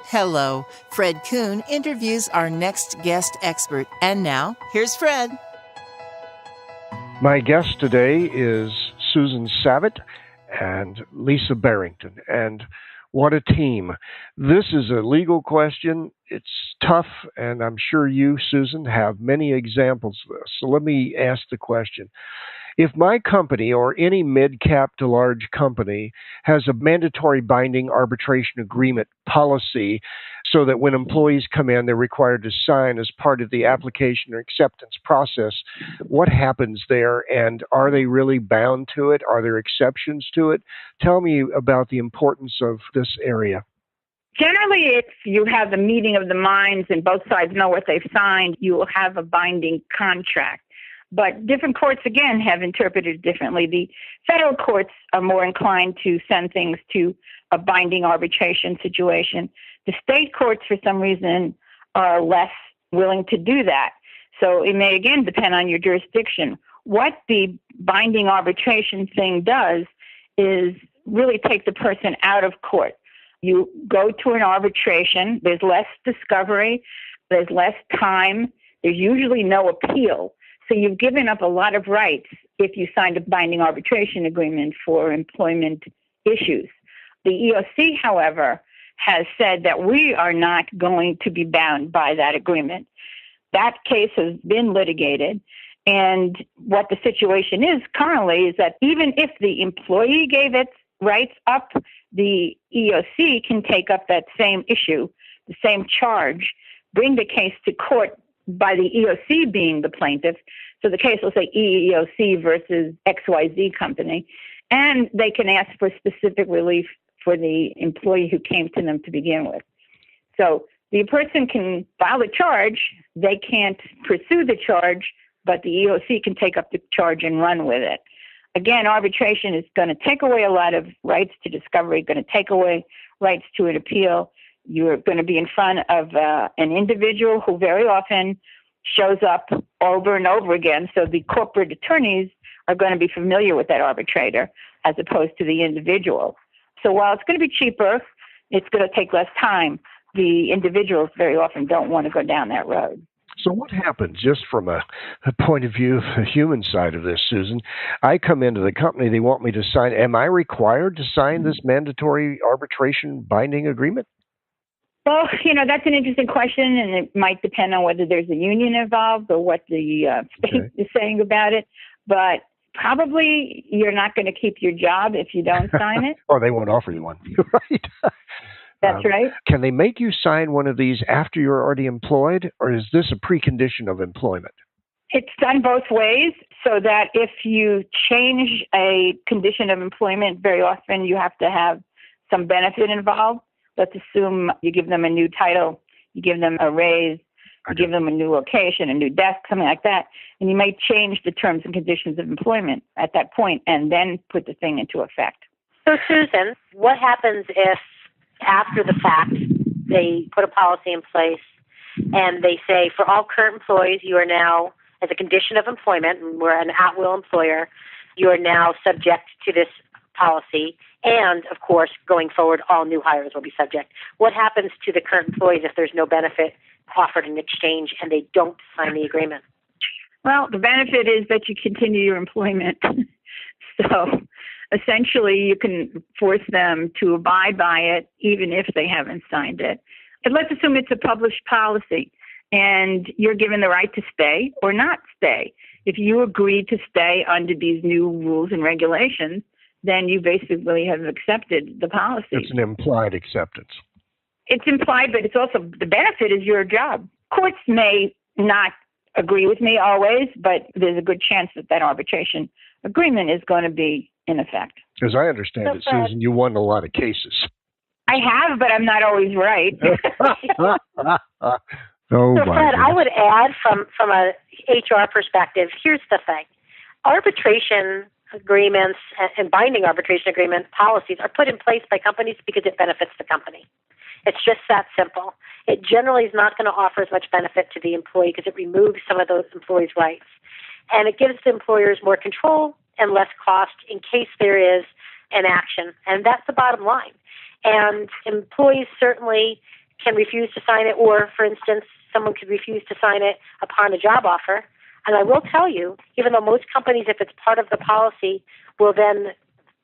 Hello, Fred Kuhn interviews our next guest expert. And now, here's Fred. My guest today is Susan Savitt and Lisa Barrington. And what a team. This is a legal question. It's tough, and I'm sure you, Susan, have many examples of this. So let me ask the question. If my company or any mid-cap to large company has a mandatory binding arbitration agreement policy so that when employees come in, they're required to sign as part of the application or acceptance process, what happens there, and are they really bound to it? Are there exceptions to it? Tell me about the importance of this area. Generally, if you have a meeting of the minds and both sides know what they've signed, you will have a binding contract. But different courts, again, have interpreted it differently. The federal courts are more inclined to send things to a binding arbitration situation. The state courts, for some reason, are less willing to do that. So it may, again, depend on your jurisdiction. What the binding arbitration thing does is really take the person out of court. You go to an arbitration. There's less discovery. There's less time. There's usually no appeal. So you've given up a lot of rights if you signed a binding arbitration agreement for employment issues. The EOC, however, has said that we are not going to be bound by that agreement. That case has been litigated. And what the situation is currently is that even if the employee gave its rights up, the EOC can take up that same issue, the same charge, bring the case to court by the EOC being the plaintiff. So the case will say EEOC versus XYZ company. And they can ask for specific relief for the employee who came to them to begin with. So the person can file a charge. They can't pursue the charge, but the EOC can take up the charge and run with it. Again, arbitration is going to take away a lot of rights to discovery, going to take away rights to an appeal. You're going to be in front of an individual who very often shows up over and over again. So the corporate attorneys are going to be familiar with that arbitrator as opposed to the individual. So while it's going to be cheaper, it's going to take less time. The individuals very often don't want to go down that road. So what happens, just from a point of view of the human side of this, Susan? I come into the company, they want me to sign. Am I required to sign this mandatory arbitration binding agreement? Well, that's an interesting question, and it might depend on whether there's a union involved or what the state is saying about it. But probably you're not going to keep your job if you don't sign it. Or they won't offer you one, right? That's right. Can they make you sign one of these after you're already employed, or is this a precondition of employment? It's done both ways, so that if you change a condition of employment, very often you have to have some benefit involved. Let's assume you give them a new title, you give them a raise, you give them a new location, a new desk, something like that, and you may change the terms and conditions of employment at that point and then put the thing into effect. So, Susan, what happens if after the fact they put a policy in place and they say for all current employees, you are now, as a condition of employment, and we're an at-will employer, you are now subject to this policy, and, of course, going forward, all new hires will be subject. What happens to the current employees if there's no benefit offered in exchange and they don't sign the agreement? Well, the benefit is that you continue your employment. So essentially, you can force them to abide by it, even if they haven't signed it. And let's assume it's a published policy, and you're given the right to stay or not stay. If you agree to stay under these new rules and regulations, then you basically have accepted the policy. It's an implied acceptance. It's implied, but it's also the benefit is your job. Courts may not agree with me always, but there's a good chance that that arbitration agreement is going to be in effect. As I understand it, Susan, you won a lot of cases. I have, but I'm not always right. Oh, so, Fred, I would add from a HR perspective, here's the thing. Arbitration agreements and binding arbitration agreement policies are put in place by companies because it benefits the company. It's just that simple. It generally is not going to offer as much benefit to the employee because it removes some of those employees' rights. And it gives the employers more control and less cost in case there is an action. And that's the bottom line. And employees certainly can refuse to sign it, or, for instance, someone could refuse to sign it upon a job offer. And I will tell you, even though most companies, if it's part of the policy, will then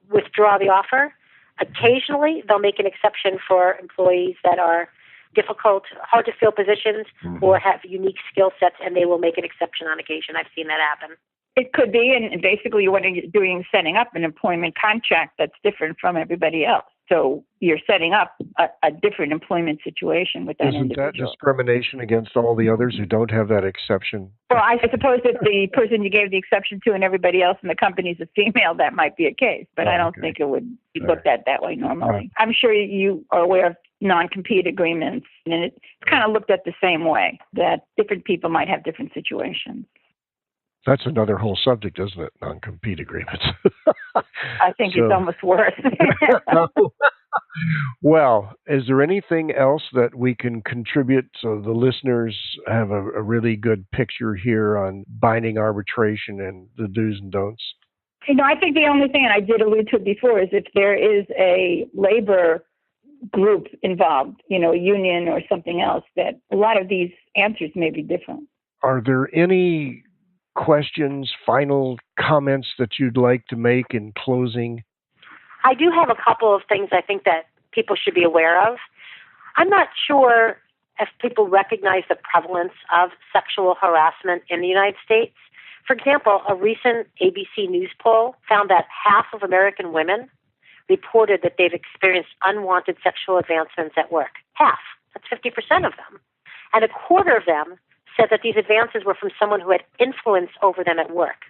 withdraw the offer, occasionally they'll make an exception for employees that are difficult, hard to fill positions or have unique skill sets, and they will make an exception on occasion. I've seen that happen. It could be, and basically what you're doing is setting up an employment contract that's different from everybody else. So you're setting up a different employment situation with that individual. Isn't that discrimination against all the others who don't have that exception? Well, I suppose if the person you gave the exception to and everybody else in the company is a female, that might be a case. But I don't think it would be looked at that way normally. Right. I'm sure you are aware of non-compete agreements, and it's kind of looked at the same way, that different people might have different situations. That's another whole subject, isn't it? Non-compete agreements. I think it's almost worse. Well, is there anything else that we can contribute so the listeners have a really good picture here on binding arbitration and the do's and don'ts? I think the only thing, and I did allude to it before, is if there is a labor group involved, a union or something else, that a lot of these answers may be different. Are there any questions, final comments that you'd like to make in closing? I do have a couple of things I think that people should be aware of. I'm not sure if people recognize the prevalence of sexual harassment in the United States. For example, a recent ABC News poll found that half of American women reported that they've experienced unwanted sexual advancements at work. Half. That's 50% of them. And a quarter of them said that these advances were from someone who had influence over them at work.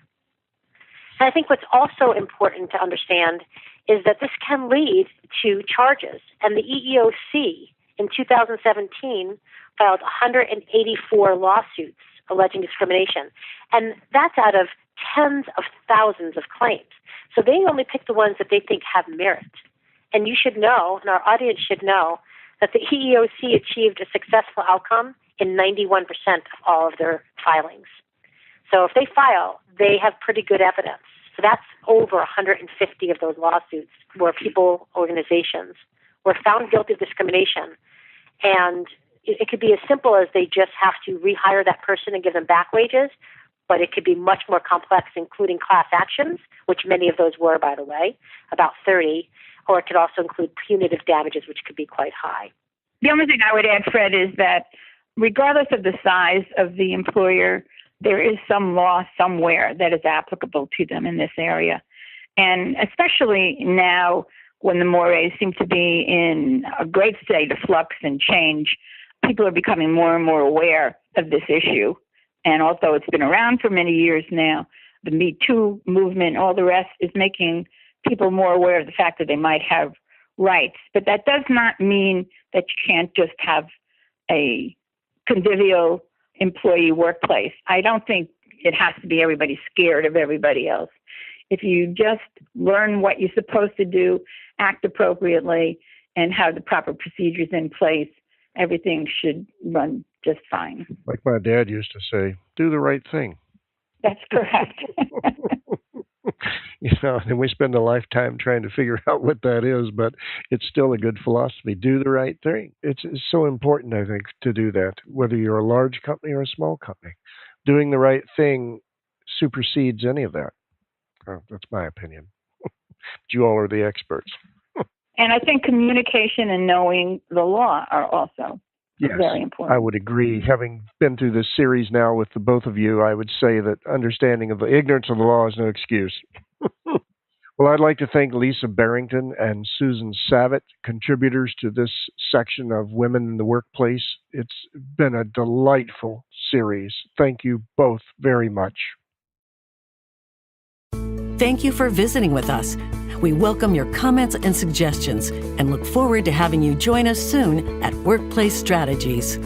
And I think what's also important to understand is that this can lead to charges. And the EEOC in 2017 filed 184 lawsuits alleging discrimination. And that's out of tens of thousands of claims. So they only pick the ones that they think have merit. And you should know, and our audience should know, that the EEOC achieved a successful outcome in 91% of all of their filings. So if they file, they have pretty good evidence. So that's over 150 of those lawsuits where people, organizations, were found guilty of discrimination. And it could be as simple as they just have to rehire that person and give them back wages, but it could be much more complex, including class actions, which many of those were, by the way, about 30, or it could also include punitive damages, which could be quite high. The only thing I would add, Fred, is that regardless of the size of the employer, there is some law somewhere that is applicable to them in this area. And especially now when the mores seem to be in a great state of flux and change, people are becoming more and more aware of this issue. And although it's been around for many years now, the Me Too movement, all the rest, is making people more aware of the fact that they might have rights. But that does not mean that you can't just have a convivial employee workplace. I don't think it has to be everybody scared of everybody else. If you just learn what you're supposed to do, act appropriately, and have the proper procedures in place, everything should run just fine. Like my dad used to say, do the right thing. That's correct. And we spend a lifetime trying to figure out what that is, but it's still a good philosophy. Do the right thing. It's so important, I think, to do that, whether you're a large company or a small company. Doing the right thing supersedes any of that. That's my opinion. But you all are the experts. And I think communication and knowing the law are also very important. I would agree. Having been through this series now with the both of you, I would say that understanding of the ignorance of the law is no excuse. Well, I'd like to thank Lisa Barrington and Susan Savitt, contributors to this section of Women in the Workplace. It's been a delightful series. Thank you both very much. Thank you for visiting with us. We welcome your comments and suggestions and look forward to having you join us soon at Workplace Strategies.